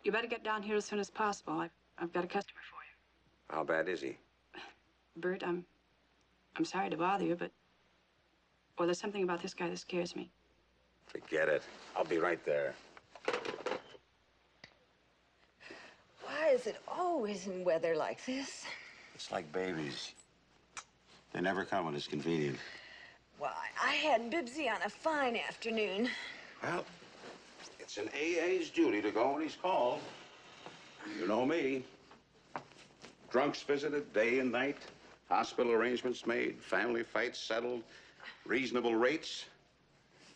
You better get down here as soon as possible. I've got a customer for you. How bad is he? Bert, I'm sorry to bother you, but... Well, there's something about this guy that scares me. Forget it. I'll be right there. Why is it always in weather like this? It's like babies. They never come when it's convenient. Well, I had Bibbsy on a fine afternoon. Well, it's an AA's duty to go when he's called. You know me. Drunks visited day and night. Hospital arrangements made. Family fights settled. Reasonable rates.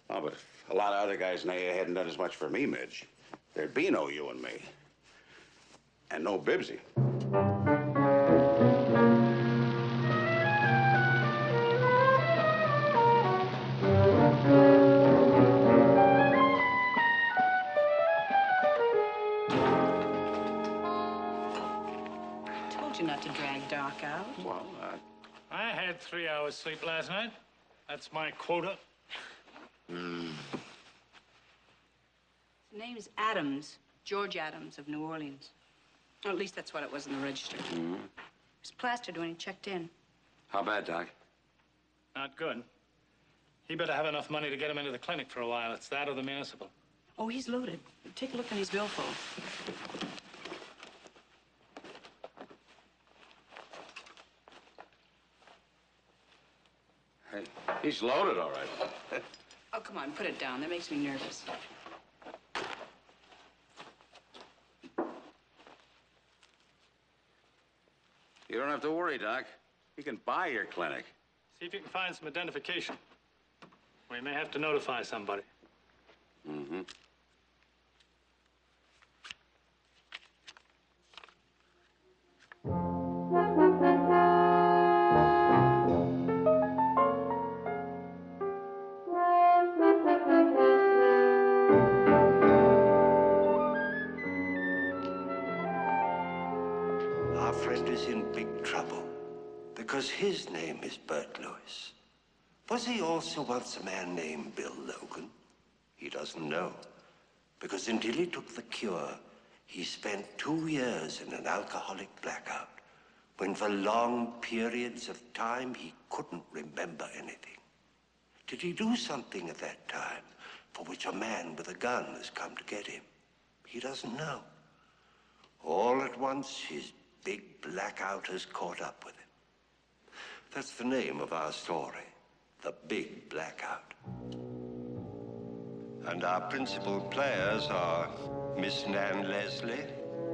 Oh, but if a lot of other guys in AA hadn't done as much for me, Midge, there'd be no you and me. And no Bibbsy. Told you not to drag Doc out. Well, I had 3 hours sleep last night. That's my quota. His name's Adams. George Adams of New Orleans. Or at least that's what it was in the register. He was plastered when he checked in. how bad, Doc? Not good. He better have enough money to get him into the clinic for a while. It's that or the municipal. Oh, he's loaded. Take a look in his billfold. Hey, he's loaded, all right. Oh, come on, put it down. That makes me nervous. You don't have to worry, Doc. He can buy your clinic. See if you can find some identification. We may have to notify somebody. Mm-hmm. Our friend is in big trouble because his name is Bert Lewis. Was he also once a man named Bill Logan? He doesn't know, because until he took the cure, he spent 2 years in an alcoholic blackout, when for long periods of time he couldn't remember anything. Did he do something at that time for which a man with a gun has come to get him? He doesn't know. All at once, his big blackout has caught up with him. That's the name of our story, The Big Blackout. And our principal players are Miss Nan Leslie,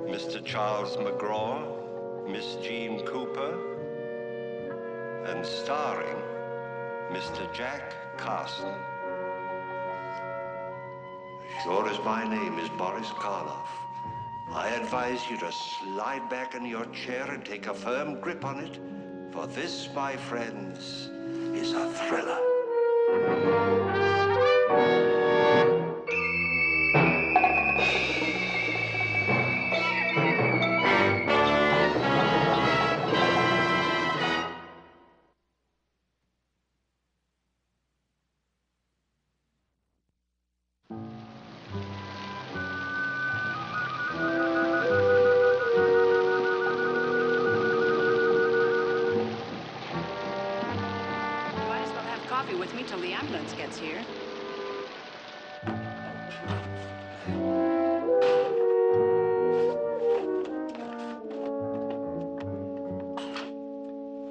Mr. Charles McGraw, Miss Jean Cooper, and starring Mr. Jack Carson. As sure as my name is Boris Karloff, I advise you to slide back in your chair and take a firm grip on it, for this, my friends, is a thriller. Coffee with me till the ambulance gets here.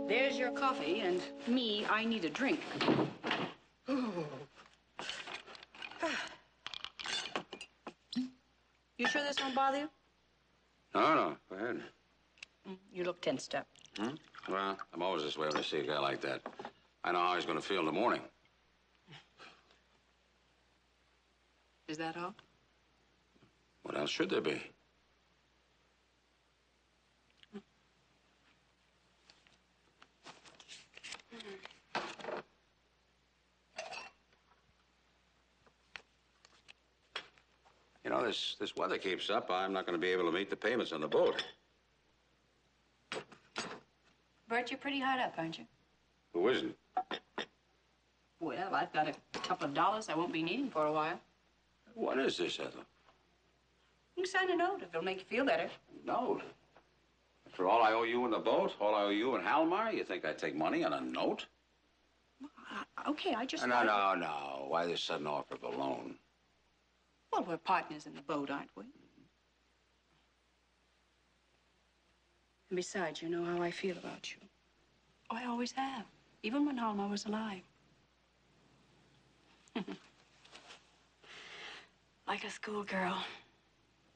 There's your coffee, and me, I need a drink. You sure this won't bother you? No, go ahead. You look tensed up. Well, I'm always this way when I see a guy like that. I know how he's going to feel in the morning. Is that all? What else should there be? You know, this weather keeps up, I'm not going to be able to meet the payments on the boat. Bert, you're pretty hard up, aren't you? Who isn't? Well, I've got a couple of dollars I won't be needing for a while. What is this, Ethel? You can sign a note if it'll make you feel better. Note? After all I owe you in the boat, all I owe you in Halmar, you think I'd take money on a note? Okay, I just... No. Why this sudden offer of a loan? Well, we're partners in the boat, aren't we? And besides, you know how I feel about you. Oh, I always have, even when Halmar was alive. Like a schoolgirl.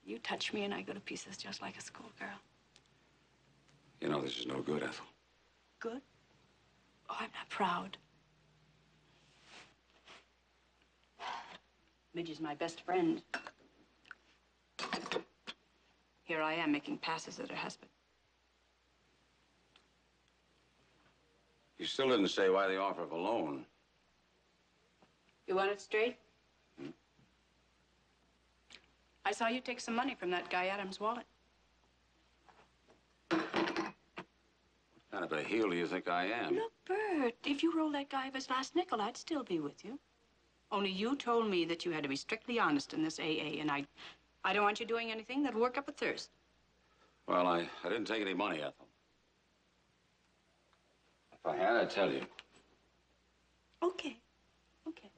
You touch me and I go to pieces just like a schoolgirl. You know this is no good, Ethel. Good? Oh, I'm not proud. Midge is my best friend. Here I am making passes at her husband. You still didn't say why the offer of a loan. You want it straight? I saw you take some money from that guy Adams' wallet. What kind of a heel do you think I am? Look, Bert, if you rolled that guy of his last nickel, I'd still be with you. Only you told me that you had to be strictly honest in this AA, and I don't want you doing anything that'll work up a thirst. Well, I didn't take any money, Ethel. If I had, I'd tell you. Okay. Okay.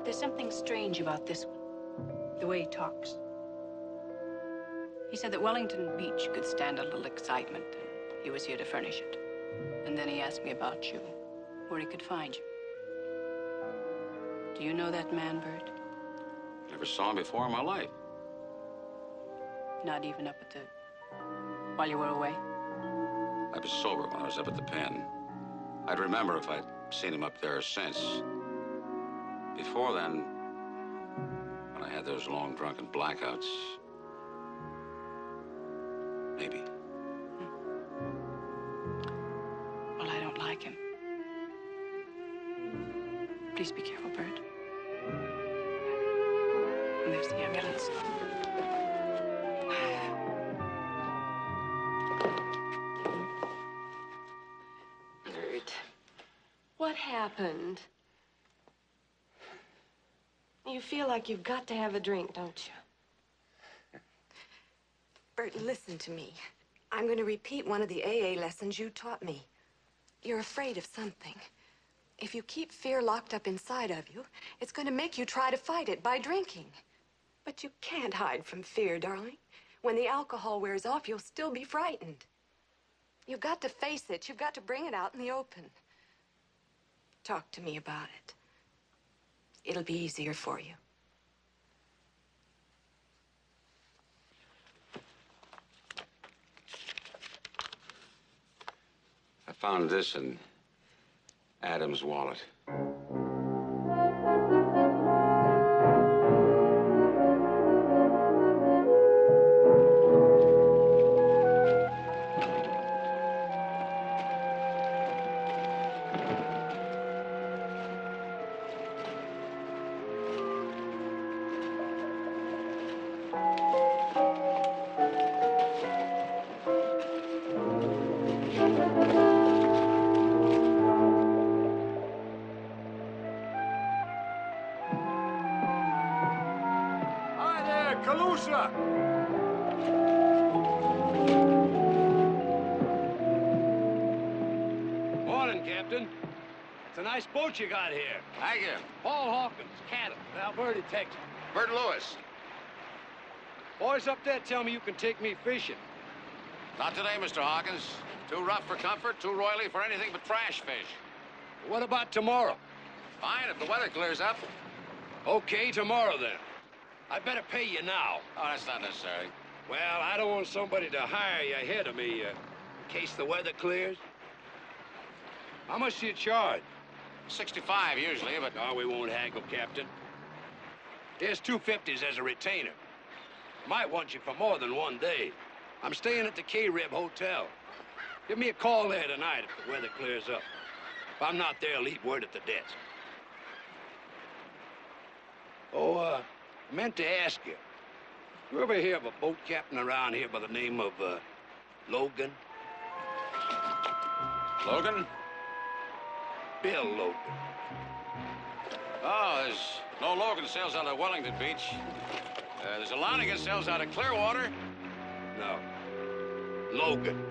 There's something strange about this one. The way he talks. He said that Wellington Beach could stand a little excitement, and he was here to furnish it. And then he asked me about you, where he could find you. Do you know that man, Bert? Never saw him before in my life. Not even up at the... while you were away? I was sober when I was up at the pen. I'd remember if I'd seen him up there since. Before then, when I had those long drunken blackouts, maybe. Well, I don't like him. Please be careful, Bert. And there's the ambulance. Bert, what happened? You feel like you've got to have a drink, don't you? Bert, listen to me. I'm going to repeat one of the AA lessons you taught me. You're afraid of something. If you keep fear locked up inside of you, it's going to make you try to fight it by drinking. But you can't hide from fear, darling. When the alcohol wears off, you'll still be frightened. You've got to face it. You've got to bring it out in the open. Talk to me about it. It'll be easier for you. I found this in Adam's wallet. Morning, Captain. It's a nice boat you got here. Thank you. Paul Hawkins, Canada, Alberta, Texas. Bert Lewis. Boys up there tell me you can take me fishing. Not today, Mr. Hawkins. Too rough for comfort, too roily for anything but trash fish. What about tomorrow? Fine, if the weather clears up. Okay, tomorrow then. I better pay you now. Oh, that's not necessary. Well, I don't want somebody to hire you ahead of me in case the weather clears. How much do you charge? 65 usually, but... No, we won't haggle, Captain. Here's $250 as a retainer. Might want you for more than one day. I'm staying at the K-Rib Hotel. Give me a call there tonight if the weather clears up. If I'm not there, leave word at the desk. Oh, meant to ask you. You ever hear of a boat captain around here by the name of, Logan? Logan? Bill Logan. Oh, there's no Logan sells out of Wellington Beach. There's a Lonigan sells out of Clearwater. No. Logan.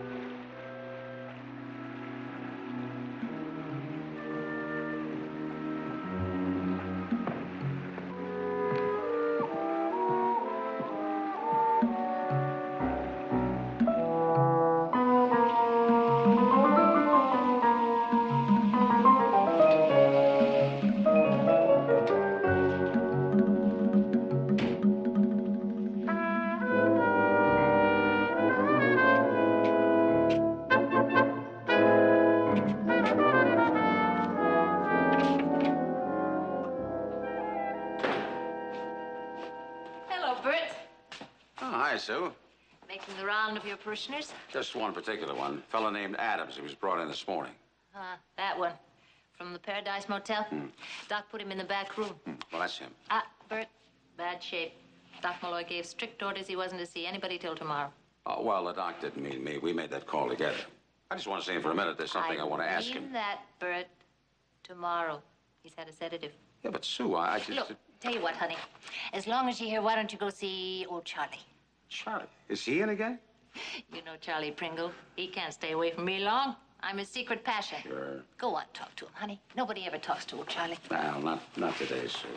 Hello, Bert. Oh, hi, Sue. Making the round of your parishioners? Just one particular one. A fellow named Adams. He was brought in this morning. That one. From the Paradise Motel? Doc put him in the back room. Well, that's him. Bert, bad shape. Doc Malloy gave strict orders he wasn't to see anybody till tomorrow. Oh, well, the doc didn't mean me. We made that call together. I just want to see him for a minute. There's something I want to ask him. I mean that, Bert. Tomorrow. He's had a sedative. Yeah, but Sue, I just... Look, tell you what, honey. As long as you're here, why don't you go see old Charlie? Charlie? Is he in again? You know Charlie Pringle. He can't stay away from me long. I'm his secret passion. Sure. Go on, talk to him, honey. Nobody ever talks to old Charlie. Well, not today, Sue.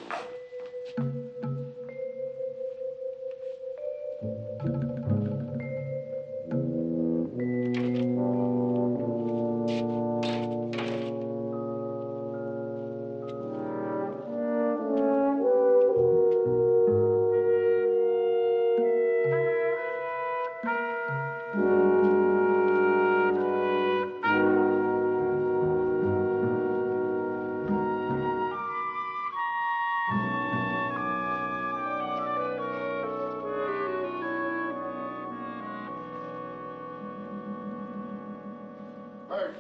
Bert.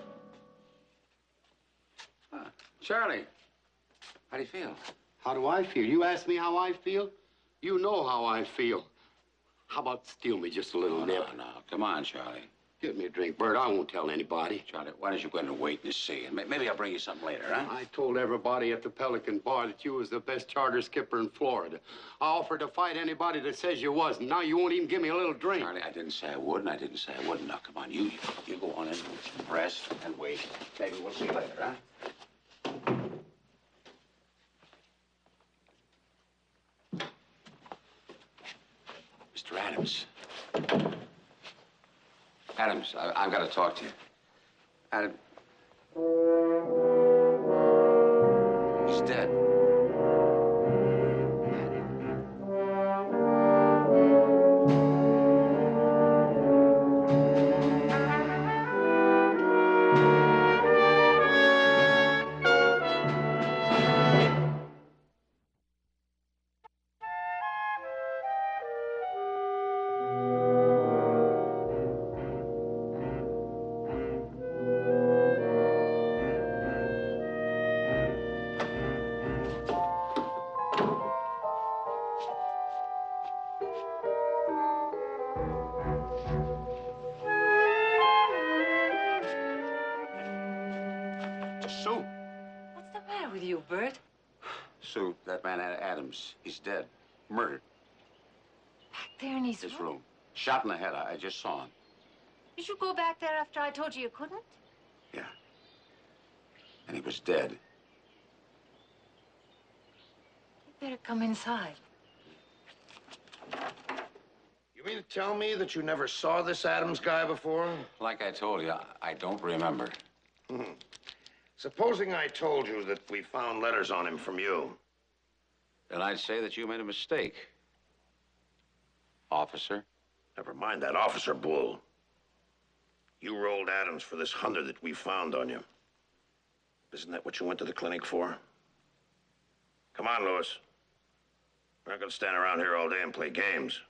Charlie, how do you feel? How do I feel? You ask me how I feel? You know how I feel. How about steal me just a little nip? No. Come on, Charlie. Get me a drink, Bert. I won't tell anybody. Charlie, why don't you go in and wait and see? And maybe I'll bring you something later, huh? I told everybody at the Pelican Bar that you was the best charter skipper in Florida. I offered to fight anybody that says you wasn't. Now you won't even give me a little drink. Charlie, I didn't say I would, and I didn't say I wouldn't. Now, come on, you go on in, rest, and wait. Maybe we'll see you later, huh? Mr. Adams. Adams, I've got to talk to you. Adam. He's dead. Sue. What's the matter with you, Bert? Sue, that man Adams, he's dead. Murdered. Back there in his His room. Shot in the head. I just saw him. Did you go back there after I told you you couldn't? Yeah. And he was dead. You'd better come inside. You mean to tell me that you never saw this Adams guy before? Like I told you, I don't remember. Supposing I told you that we found letters on him from you. Then I'd say that you made a mistake. Officer. Never mind that officer bull. You rolled Adams for this $100 that we found on you. Isn't that what you went to the clinic for? Come on, Lewis. We're not gonna stand around here all day and play games.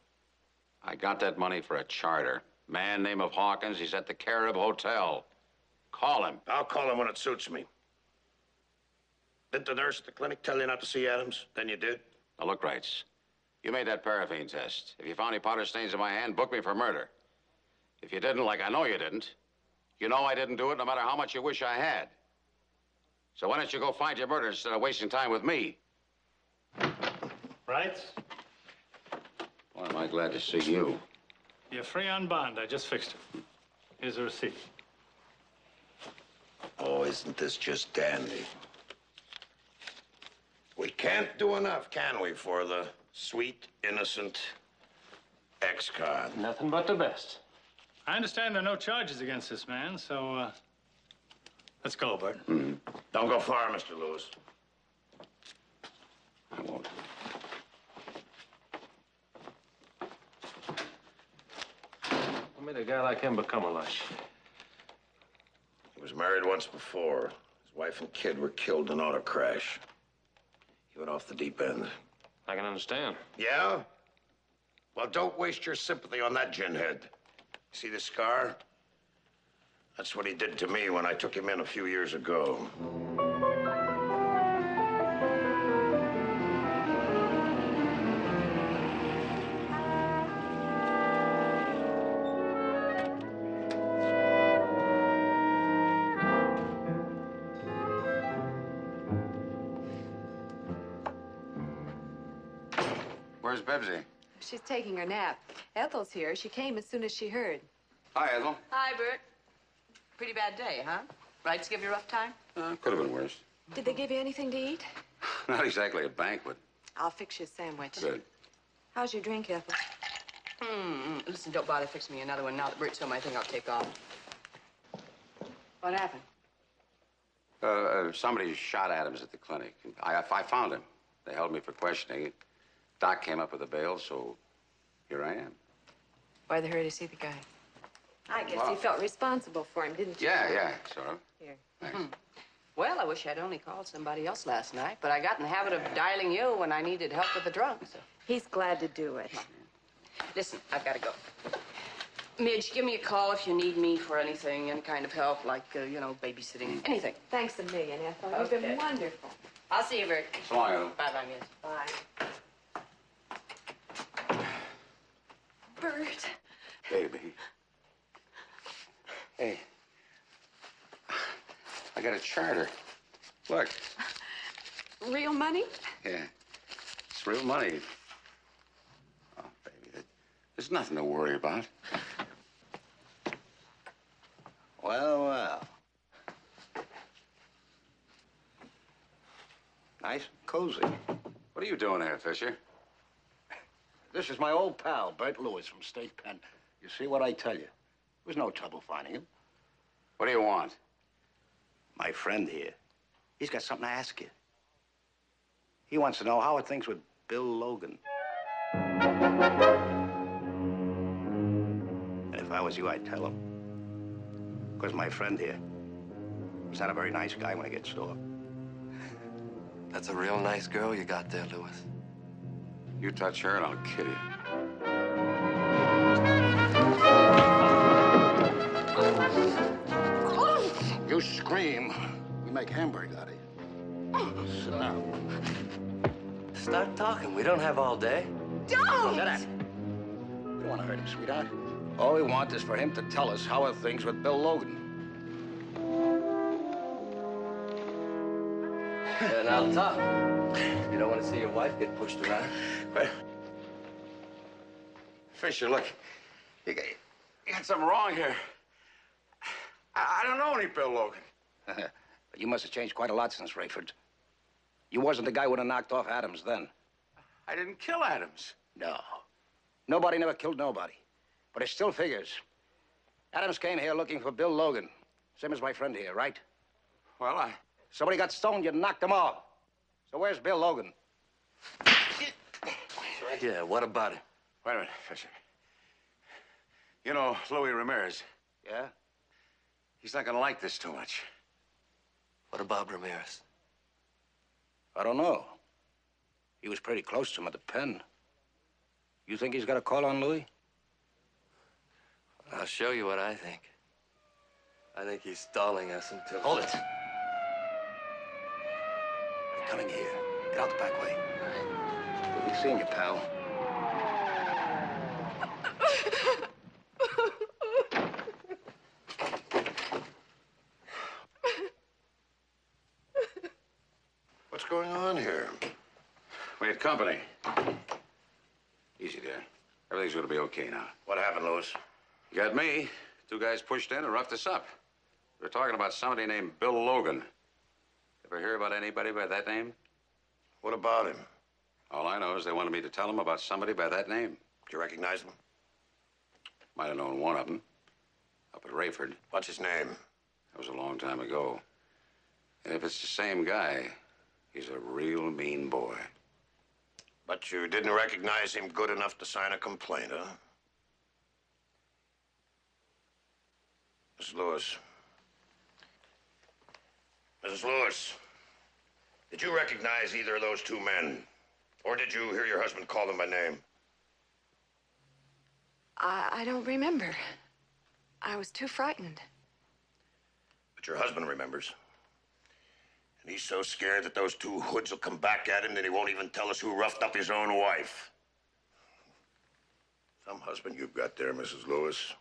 I got that money for a charter. Man name of Hawkins, he's at the Carib Hotel. Call him. I'll call him when it suits me. Didn't the nurse at the clinic tell you not to see Adams? Then you did? Now, look, Wrights. You made that paraffin test. If you found any powder stains in my hand, book me for murder. If you didn't, like I know you didn't, you know I didn't do it no matter how much you wish I had. So why don't you go find your murder instead of wasting time with me? Right? Boy, am I glad to see you. You're free on bond. I just fixed it. Here's a receipt. Oh, isn't this just dandy? We can't do enough, can we, for the sweet, innocent ex-con? Nothing but the best. I understand there are no charges against this man, so, let's go, Bert. Mm-hmm. Don't go far, Mr. Lewis. I won't. What made a guy like him become a lush? He was married once before. His wife and kid were killed in an auto crash. He went off the deep end. I can understand. Yeah? Well, don't waste your sympathy on that ginhead. See the scar? That's what he did to me when I took him in a few years ago. Where's Bebsy? She's taking her nap. Ethel's here. She came as soon as she heard. Hi, Ethel. Hi, Bert. Pretty bad day, huh? Rights give you a rough time? Could have been worse. Did they give you anything to eat? Not exactly a banquet. I'll fix you a sandwich. Good. How's your drink, Ethel? Listen, don't bother fixing me another one now that Bert's home. I think I'll take off. What happened? Somebody shot Adams at the clinic. I found him. They held me for questioning. Doc came up with a bail, so here I am. Why'd they hurry to see the guy? I guess Well- you felt responsible for him, didn't you? Yeah, sort of. Here. Thanks. Well, I wish I'd only called somebody else last night, but I got in the habit of dialing you when I needed help with the drunk, so. He's glad to do it. Listen, I've got to go. Midge, give me a call if you need me for anything, any kind of help, like, babysitting, anything. Thanks a million, Ethel. You've Okay. been wonderful. I'll see you, Bert. So long, Ethel. Bye-bye, Midge. Bye. Bert. Baby. Hey. I got a charter. Look. Real money? Yeah. It's real money. Oh, baby, there's nothing to worry about. Well, well. Nice and cozy. What are you doing here, Fisher? This is my old pal, Bert Lewis from State Penn. You see what I tell you? There was no trouble finding him. What do you want? My friend here, he's got something to ask you. He wants to know how are things with Bill Logan. And if I was you, I'd tell him. Because my friend here, he's not a very nice guy when he gets sore. That's a real nice girl you got there, Lewis. You touch her and I'll kill you. You scream, we make hamburger out of you. Sit down. Start talking. We don't have all day. Don't! Sit down. We don't want to hurt him, sweetheart. All we want is for him to tell us how are things with Bill Logan. And I'll talk. You don't want to see your wife get pushed around. But, Fisher, look, you got something wrong here. I don't know any Bill Logan. But you must have changed quite a lot since Rayford. You wasn't the guy who would have knocked off Adams then. I didn't kill Adams. No. Nobody never killed nobody. But it still figures. Adams came here looking for Bill Logan. Same as my friend here, right? Well, Somebody got stoned, you knocked them off. So where's Bill Logan? Yeah, what about it? Wait a minute, Fisher. You know Louis Ramirez. Yeah? He's not gonna like this too much. What about Ramirez? I don't know. He was pretty close to him at the pen. You think he's got a call on Louis? I'll show you what I think. I think he's stalling us until... Hold it. They're coming here. Get out the back way. We'll be seeing you, pal. on here? We had company. Easy there. Everything's gonna be okay now. What happened, Lewis? You got me. Two guys pushed in and roughed us up. We're talking about somebody named Bill Logan. Ever hear about anybody by that name? What about him? All I know is they wanted me to tell them about somebody by that name. Did you recognize him? Might have known one of them. Up at Rayford. What's his name? That was a long time ago. And if it's the same guy, he's a real mean boy. But you didn't recognize him good enough to sign a complaint, huh? Mrs. Lewis. Mrs. Lewis, did you recognize either of those two men? Or did you hear your husband call them by name? I don't remember. I was too frightened. But your husband remembers. And he's so scared that those two hoods will come back at him that he won't even tell us who roughed up his own wife. Some husband you've got there, Mrs. Lewis.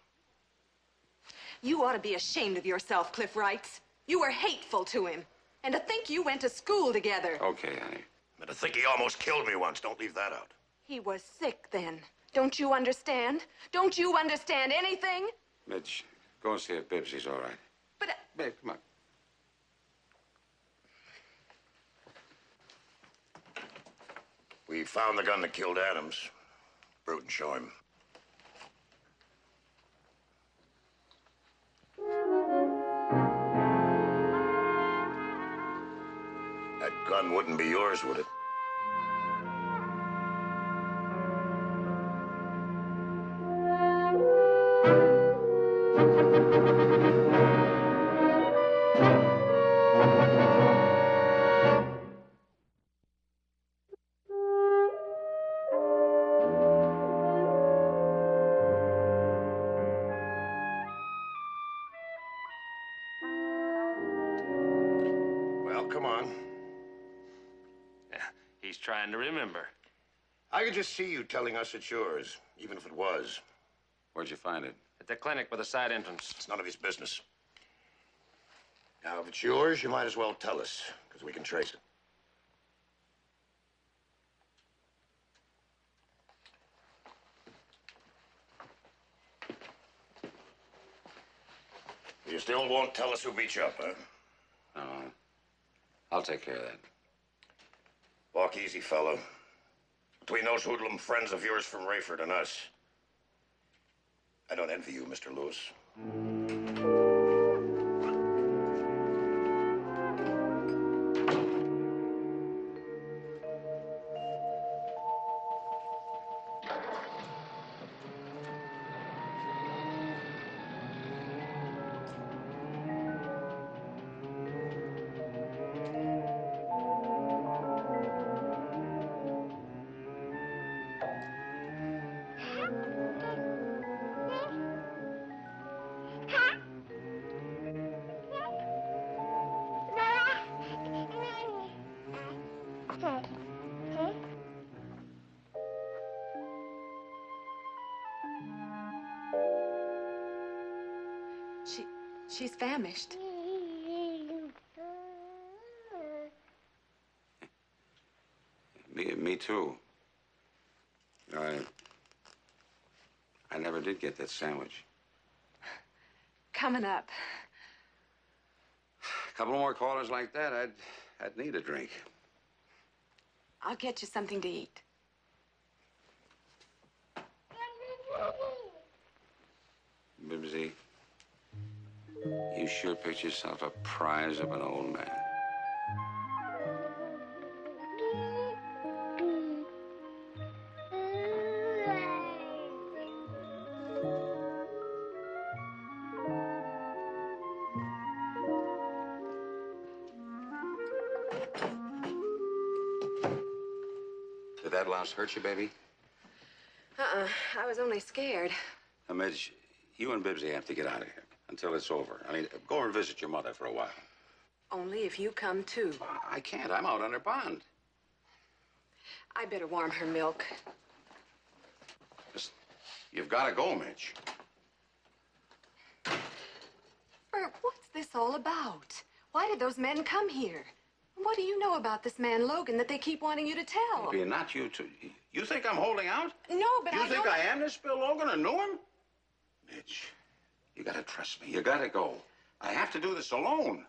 You ought to be ashamed of yourself, Cliff Wrights. You were hateful to him. And to think you went to school together. Okay, honey. And to think he almost killed me once. Don't leave that out. He was sick then. Don't you understand? Don't you understand anything? Midge, go and see if Bibbsy's all right. But... Babe, come on. We found the gun that killed Adams. Bruton, show him. That gun wouldn't be yours, would it? Well, come on. He's trying to remember. I could just see you telling us it's yours, even if it was. Where'd you find it? At the clinic with the side entrance. It's none of his business. Now, if it's yours, you might as well tell us, because we can trace it. You still won't tell us who beat you up, huh? No. I'll take care of that. Walk easy, fellow. Between those hoodlum friends of yours from Rayford and us, I don't envy you, Mr. Lewis. She's famished. Me too. I never did get that sandwich. Coming up. A couple more callers like that, I'd need a drink. I'll get you something to eat. Bibbsy, you sure picked yourself a prize of an old man. Did that louse hurt you, baby? I was only scared. Now, Midge, you and Bibbsy have to get out of here until it's over. I mean, go and visit your mother for a while. Only if you come too. I can't. I'm out under bond. I better warm her milk. Just, you've got to go, Midge. Bert, what's this all about? Why did those men come here? What do you know about this man, Logan, that they keep wanting you to tell? Maybe not you two. You think I'm holding out? No, but you think I am this Bill Logan or knew him? Mitch, you gotta trust me. You gotta go. I have to do this alone.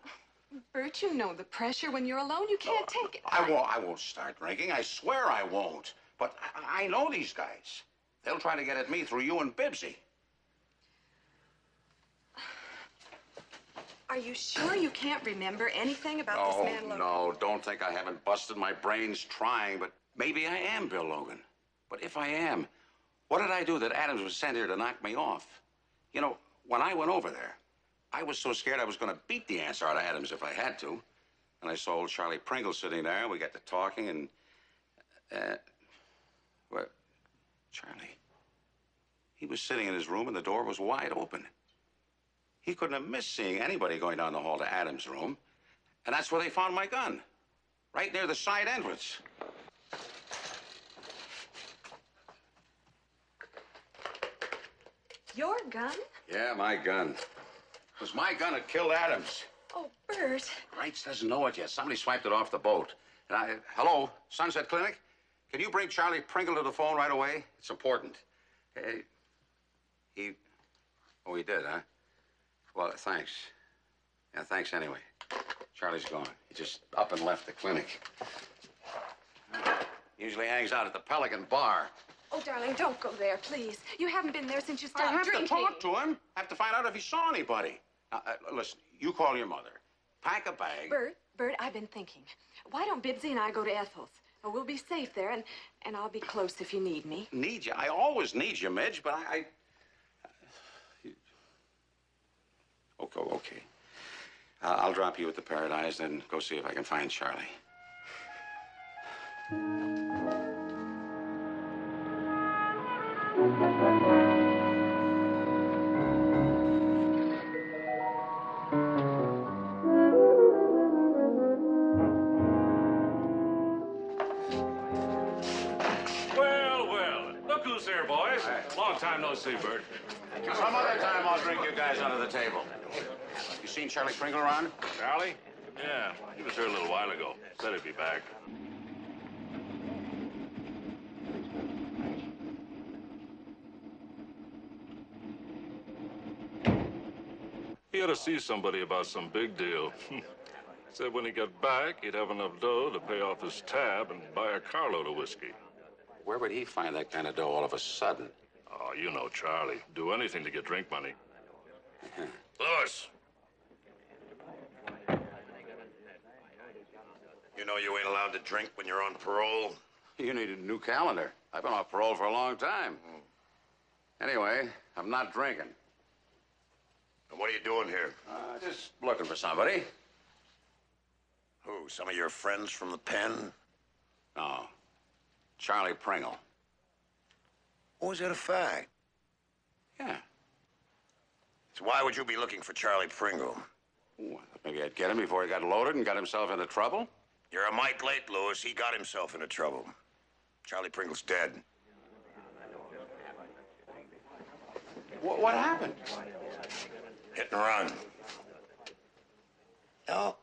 Bert, you know the pressure when you're alone. You can't take it. I won't start drinking. I swear I won't. But I know these guys. They'll try to get at me through you and Bibbsy. Are you sure you can't remember anything about this man, Logan? No, don't think I haven't busted my brains trying, but maybe I am Bill Logan. But if I am, what did I do that Adams was sent here to knock me off? You know, when I went over there, I was so scared I was going to beat the answer out of Adams if I had to. And I saw old Charlie Pringle sitting there, and we got to talking, and... well, Charlie, he was sitting in his room, and the door was wide open. He couldn't have missed seeing anybody going down the hall to Adams' room. And that's where they found my gun, right near the side entrance. Your gun? Yeah, my gun. It was my gun that killed Adams. Oh, Bert. Wrights doesn't know it yet. Somebody swiped it off the boat. And hello, Sunset Clinic? Can you bring Charlie Pringle to the phone right away? It's important. He did, huh? Well, thanks. Yeah, thanks anyway. Charlie's gone. He just up and left the clinic. Usually hangs out at the Pelican Bar. Oh, darling, don't go there, please. You haven't been there since you stopped I have drinking. to talk to him. I have to find out if he saw anybody. Now, listen, you call your mother. Pack a bag. Bert, I've been thinking. Why don't Bibbsy and I go to Ethel's? Oh, we'll be safe there, and I'll be close if you need me. Need you? I always need you, Midge, but Okay. I'll drop you at the Paradise and go see if I can find Charlie. Well, look who's here, boys. Long time no see, Bert. Some other time I'll drink you guys under the table. You seen Charlie Pringle around? Charlie? Yeah, he was here a little while ago. Said he'd be back. He had to see somebody about some big deal. Said when he got back, he'd have enough dough to pay off his tab and buy a carload of whiskey. Where would he find that kind of dough all of a sudden? Oh, you know Charlie. Do anything to get drink money. Louis. You know you ain't allowed to drink when you're on parole? You need a new calendar. I've been off parole for a long time. Anyway, I'm not drinking. And what are you doing here? Just looking for somebody. Who, some of your friends from the pen? No. Charlie Pringle. Oh, is that a fact? Yeah. So why would you be looking for Charlie Pringle? Well, maybe I'd get him before he got loaded and got himself into trouble. You're a mite late, Louis. He got himself into trouble. Charlie Pringle's dead. What happened? Hit and run. Now,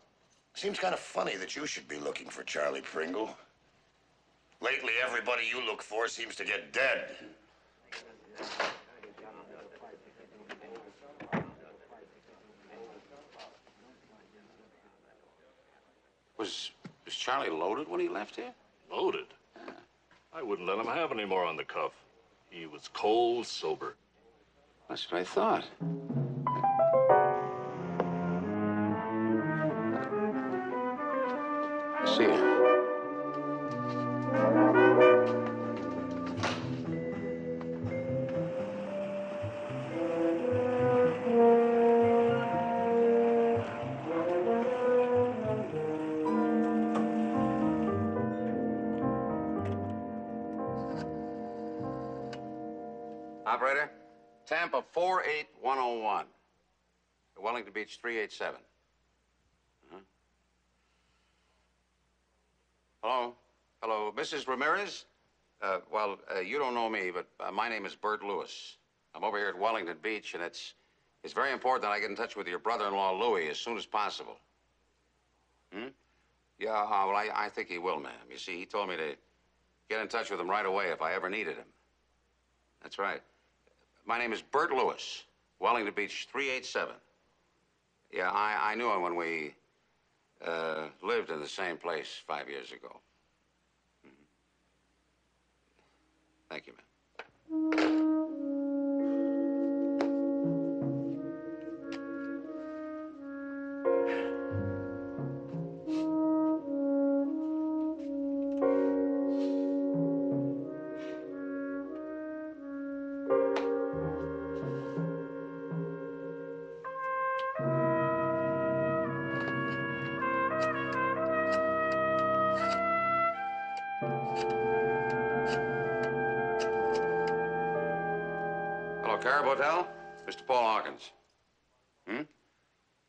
seems kind of funny that you should be looking for Charlie Pringle. Lately, everybody you look for seems to get dead. Was Charlie loaded when he left here? Loaded? Yeah. I wouldn't let him have any more on the cuff. He was cold sober. That's what I thought. See ya. Operator, Tampa 48101. Wellington Beach 387. Hello? Hello, Mrs. Ramirez? You don't know me, but my name is Bert Lewis. I'm over here at Wellington Beach, and it's very important that I get in touch with your brother-in-law, Louis, as soon as possible. Yeah, well, I think he will, ma'am. You see, he told me to get in touch with him right away if I ever needed him. That's right. My name is Bert Lewis, Wellington Beach 387. Yeah, I knew him when we lived in the same place 5 years ago. Mm-hmm. Thank you, ma'am. Hello, Carib Hotel? Mr. Paul Hawkins.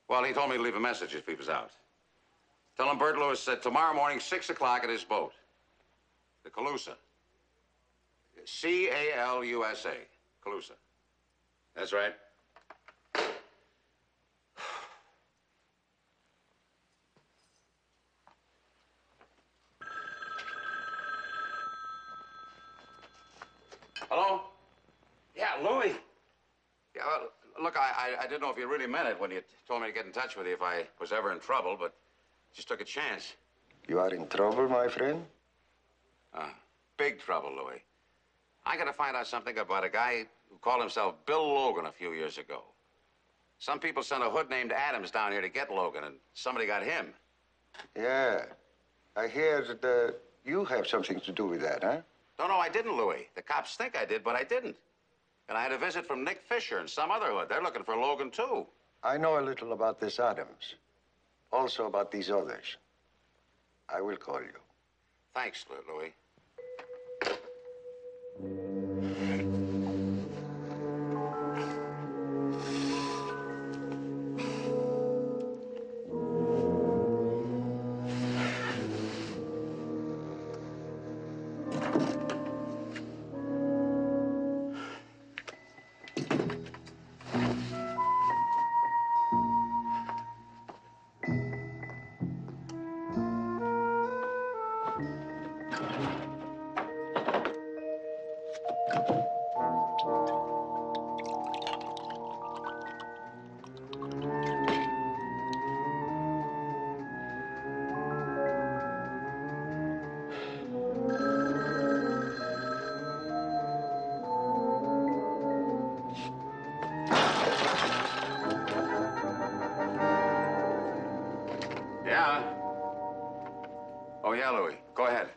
Well, he told me to leave a message if he was out. Tell him Bert Lewis said tomorrow morning, 6 o'clock at his boat. The Calusa. C-A-L-U-S-A. Calusa. That's right. Hello? Yeah, Louis. Yeah, well, look, I didn't know if you really meant it when you told me to get in touch with you if I was ever in trouble, but just took a chance. You are in trouble, my friend? Big trouble, Louis. I gotta find out something about a guy who called himself Bill Logan a few years ago. Some people sent a hood named Adams down here to get Logan, and somebody got him. Yeah. I hear that you have something to do with that, huh? No, I didn't, Louis. The cops think I did, but I didn't. And I had a visit from Nick Fisher and some other hood. They're looking for Logan, too. I know a little about this Adams. Also about these others. I will call you. Thanks, Louis. Yeah? Oh, yeah, Louis. Go ahead.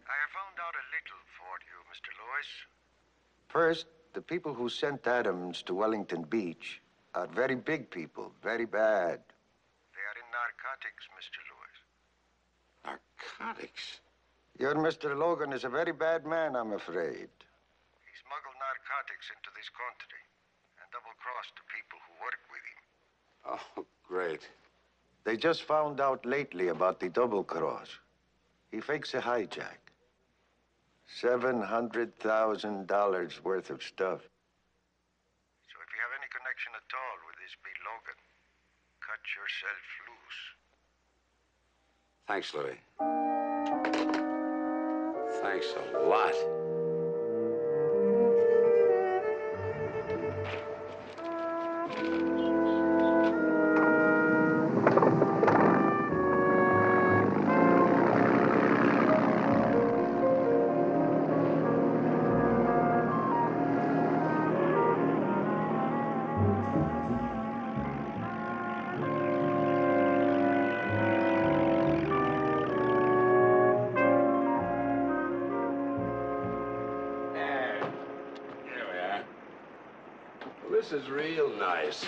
I have found out a little for you, Mr. Lewis. First, the people who sent Adams to Wellington Beach are very big people, very bad. They are in narcotics, Mr. Lewis. Narcotics? Your Mr. Logan is a very bad man, I'm afraid. He smuggled narcotics into this country and double-crossed the people who work with him. Oh, great. They just found out lately about the double-cross. He fakes a hijack. $700,000 worth of stuff. So if you have any connection at all with this Bill Logan, cut yourself loose. Thanks, Louis. Thanks a lot. This is real nice.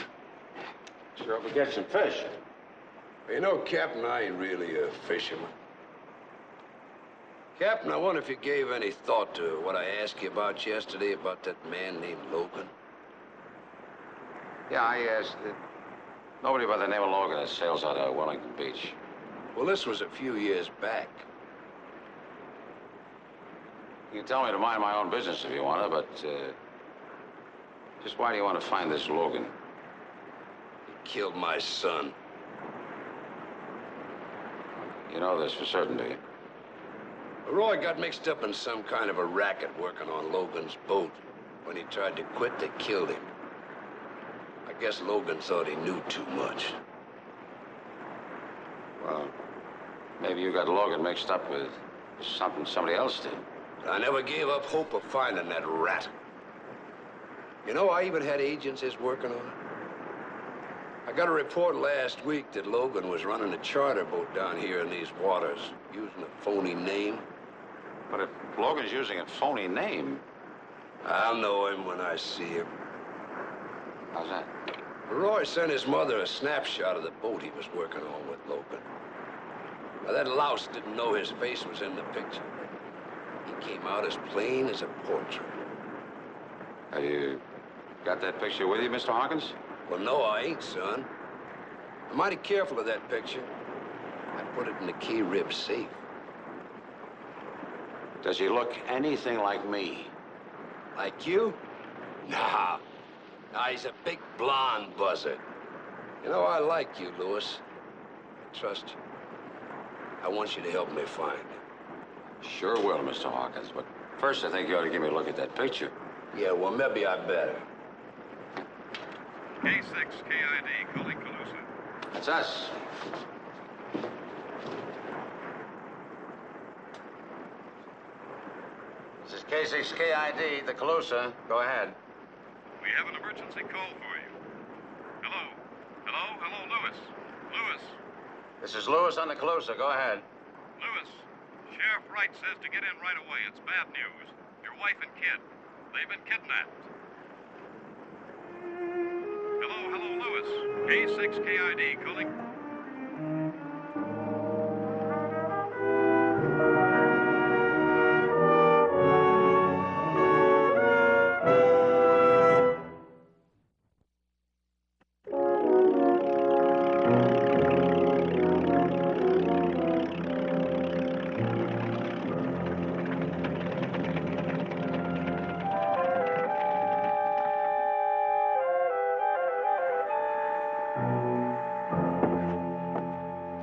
Sure hope we get some fish. You know, Captain, I ain't really a fisherman. Captain, I wonder if you gave any thought to what I asked you about yesterday about that man named Logan. Yeah, I asked. Nobody by the name of Logan that sails out of Wellington Beach. Well, this was a few years back. You can tell me to mind my own business if you want to, but just why do you want to find this Logan? He killed my son. You know this for certain, do you? Roy got mixed up in some kind of a racket working on Logan's boat. When he tried to quit, they killed him. I guess Logan thought he knew too much. Well, maybe you got Logan mixed up with something somebody else did. I never gave up hope of finding that rat. You know, I even had agencies working on it. I got a report last week that Logan was running a charter boat down here in these waters, using a phony name. But if Logan's using a phony name... I'll know him when I see him. How's that? Roy sent his mother a snapshot of the boat he was working on with Logan. Now, that louse didn't know his face was in the picture. He came out as plain as a portrait. Have you got that picture with you, Mr. Hawkins? Well, no, I ain't, son. I'm mighty careful of that picture. I put it in the XviD safe. Does he look anything like me? Like you? Nah. Nah, he's a big blonde buzzard. You know, I like you, Louis. I trust you. I want you to help me find him. Sure will, Mr. Hawkins, but first I think you ought to give me a look at that picture. Yeah, well, maybe I better. K6KID, calling Calusa. That's us. This is K6KID, the Calusa. Go ahead. We have an emergency call for you. Hello? Hello? Hello, Louis? Louis? This is Louis on the Calusa. Go ahead. Louis, Sheriff Wright says to get in right away. It's bad news. Your wife and kid. They've been kidnapped. Hello, hello, Louis. K6KID calling.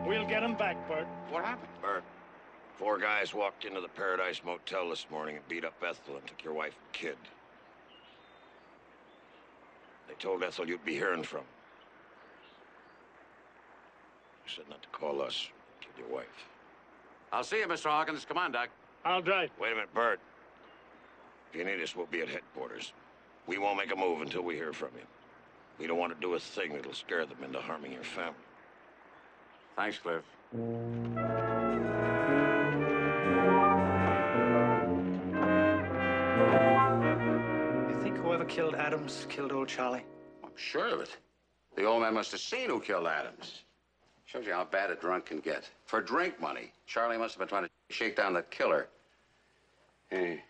We'll get him back, Bert. What happened? Bert, 4 guys walked into the Paradise Motel this morning and beat up Ethel and took your wife and kid. They told Ethel you'd be hearing from. You said not to call us, kid your wife. I'll see you, Mr. Hawkins. Come on, Doc. I'll drive. Wait a minute, Bert. If you need us, we'll be at headquarters. We won't make a move until we hear from you. We don't want to do a thing that'll scare them into harming your family. Thanks, Cliff. You think whoever killed Adams killed old Charlie? I'm sure of it. The old man must have seen who killed Adams. Shows you how bad a drunk can get. For drink money, Charlie must have been trying to shake down that killer. He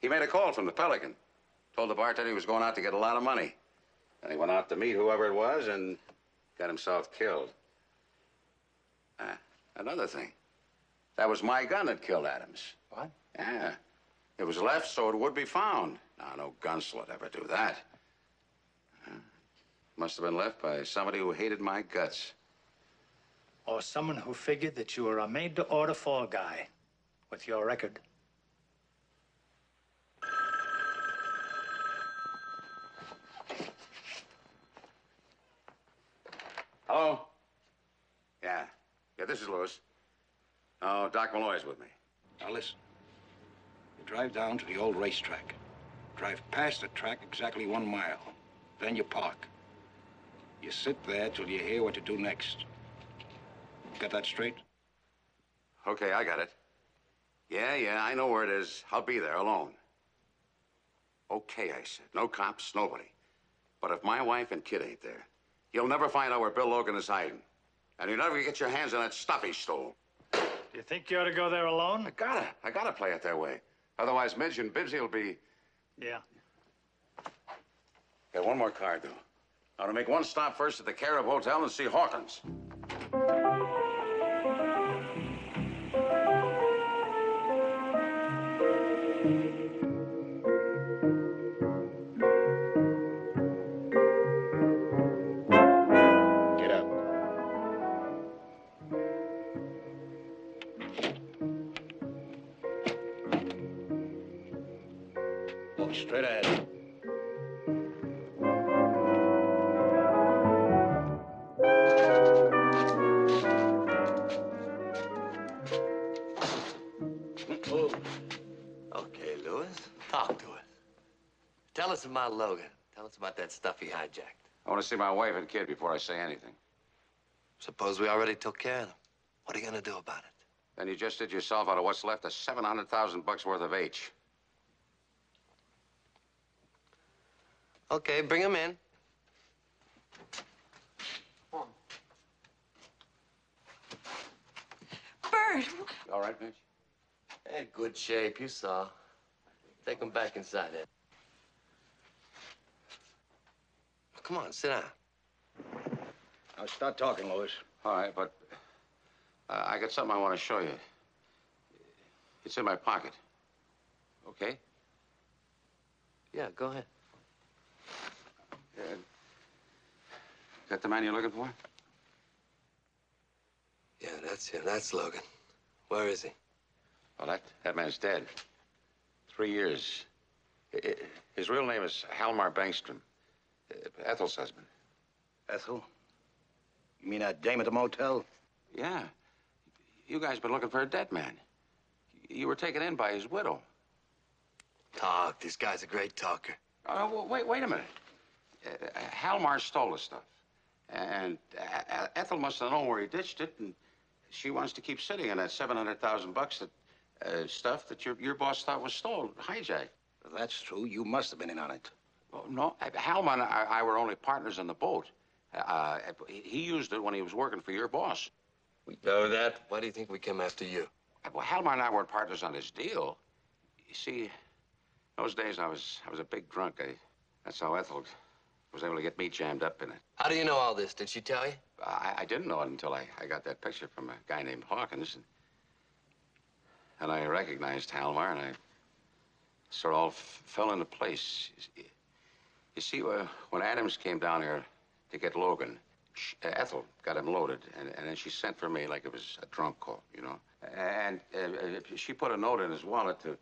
made a call from the Pelican. Told the bartender he was going out to get a lot of money. And he went out to meet whoever it was and got himself killed. Another thing. That was my gun that killed Adams. What? Yeah. It was left so it would be found. Now, no gunsel would ever do that. Must have been left by somebody who hated my guts. Or someone who figured that you were a made-to-order fall guy with your record. Hello? Yeah. Yeah, this is Louis. Oh, Doc Malloy's with me. Now listen. You drive down to the old racetrack. Drive past the track exactly 1 mile. Then you park. You sit there till you hear what to do next. Got that straight? Okay, I got it. Yeah, I know where it is. I'll be there alone. Okay, I said. No cops, nobody. But if my wife and kid ain't there, you'll never find out where Bill Logan is hiding. And you'll never get your hands on that stuff he stole. Do you think you ought to go there alone? I gotta play it that way. Otherwise, Midge and Bibbsy will be... Yeah. Got one more card, though. I want to make one stop first at the Carib Hotel and see Hawkins. Get up. Straight ahead. Okay, Lewis, talk to us. Tell us about Logan. Tell us about that stuff he hijacked. I want to see my wife and kid before I say anything. Suppose we already took care of them. What are you gonna do about it? Then you just did yourself out of what's left of 700,000 bucks worth of H. Okay, bring him in. Bert! All right, Mitch? In good shape, you saw. Take him back inside there. Come on, sit down. Now start talking, Louis. All right, but I got something I want to show you. It's in my pocket. Okay? Yeah, go ahead. Got the man you're looking for? Yeah, that's him. That's Logan. Where is he? Well, that man's dead. 3 years. His real name is Halmar Bangstrom. Ethel's husband. Ethel? You mean that dame at the motel? Yeah. You guys been looking for a dead man. You were taken in by his widow. Talk. This guy's a great talker. Well, wait a minute. Halmar stole the stuff. And Ethel must have known where he ditched it, and she wants to keep sitting on that 700,000 bucks that stuff that your boss thought was stolen, hijacked. If that's true, you must have been in on it. Well, no, Halmar and I were only partners on the boat. He used it when he was working for your boss. We know that. Why do you think we came after you? Well, Halmar and I weren't partners on this deal. You see, those days I was a big drunk. That's how Ethel was able to get me jammed up in it. How do you know all this? Did she tell you? I didn't know it until I got that picture from a guy named Hawkins. And I recognized Halmar, and I sort of all fell into place. You see, when Adams came down here to get Logan, Ethel got him loaded, and then she sent for me like it was a drunk call, you know. And she put a note in his wallet to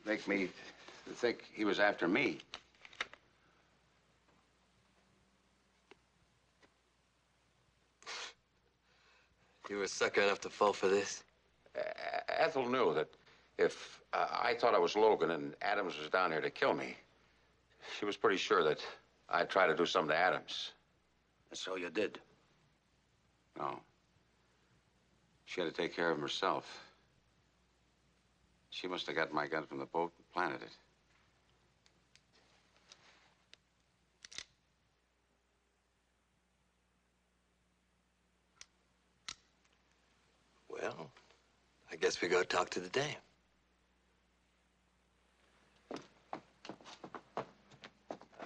make me think he was after me. You were sucker enough to fall for this? Ethel knew that if I thought I was Logan and Adams was down here to kill me, she was pretty sure that I'd try to do something to Adams. And so you did? No. She had to take care of him herself. She must have gotten my gun from the boat and planted it. Well, I guess we go talk to the dame.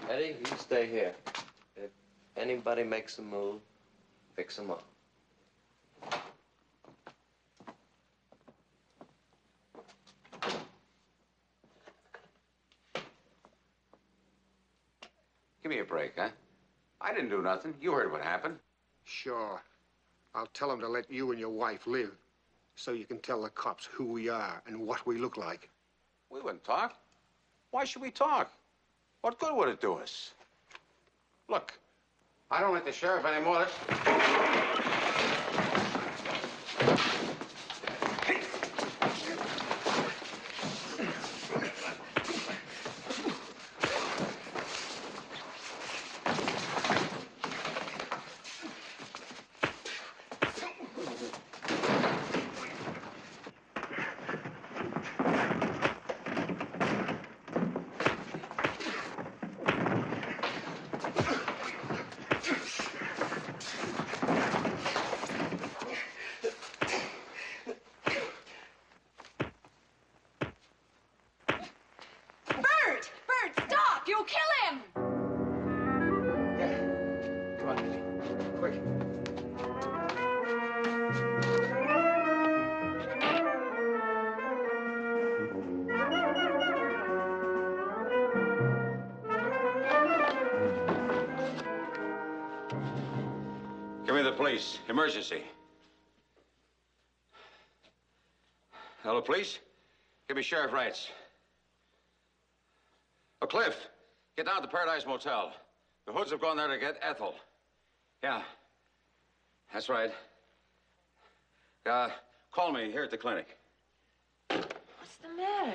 Eddie, you stay here. If anybody makes a move, fix them up. Give me a break, huh? I didn't do nothing. You heard what happened. Sure. I'll tell them to let you and your wife live, so you can tell the cops who we are and what we look like. We wouldn't talk. Why should we talk? What good would it do us? Look, I don't like the sheriff anymore. You'll kill him! Come on, quick. Give me the police. Emergency. Hello, police? Give me Sheriff Wrights. Oh, Cliff, get down to the Paradise Motel. The Hoods have gone there to get Ethel. Yeah, that's right. Call me here at the clinic. What's the matter?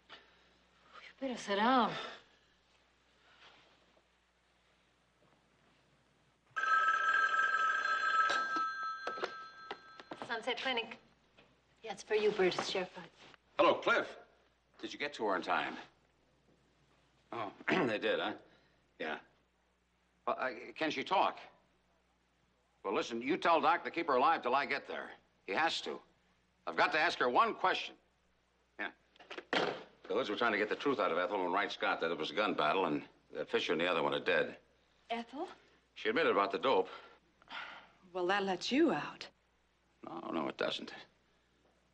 You better sit down. Sunset Clinic. Yeah, it's for you, Bert. It's Sheriff Wright. Hello, Cliff. Did you get to her in time? Oh, they did, huh? Yeah. Well, can she talk? Well, listen, you tell Doc to keep her alive till I get there. He has to. I've got to ask her one question. Yeah. The Hoods were trying to get the truth out of Ethel when Wright got that it was a gun battle, and Fisher and the other one are dead. Ethel? She admitted about the dope. Well, that lets you out. No, it doesn't.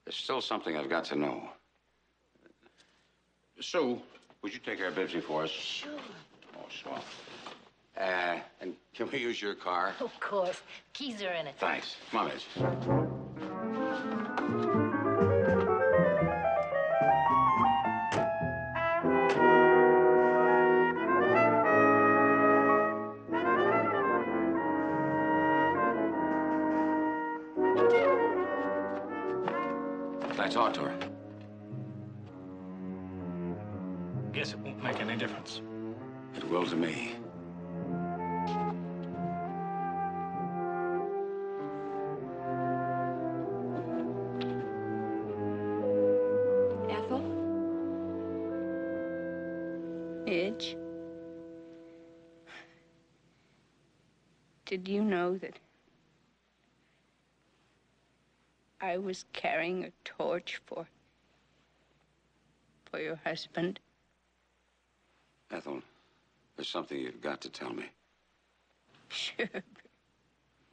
There's still something I've got to know. Sue, would you take care of Bibbsy for us? Sure. Oh, sure. And can we use your car? Of course. Keys are in it. Thanks. Come on, Mitch. Can I talk to her? Guess it won't make any difference. It will to me. Ethel? Midge? Did you know that I was carrying a torch for your husband? Ethel, there's something you've got to tell me. Sure.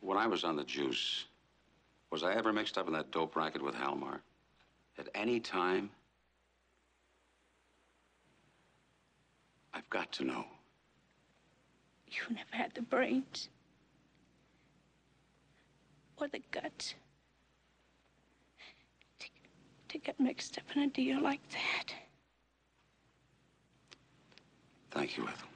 When I was on the juice, was I ever mixed up in that dope racket with Halmar? At any time? I've got to know. You never had the brains. Or the guts. To get mixed up in a deal like that. Thank you, Ethel.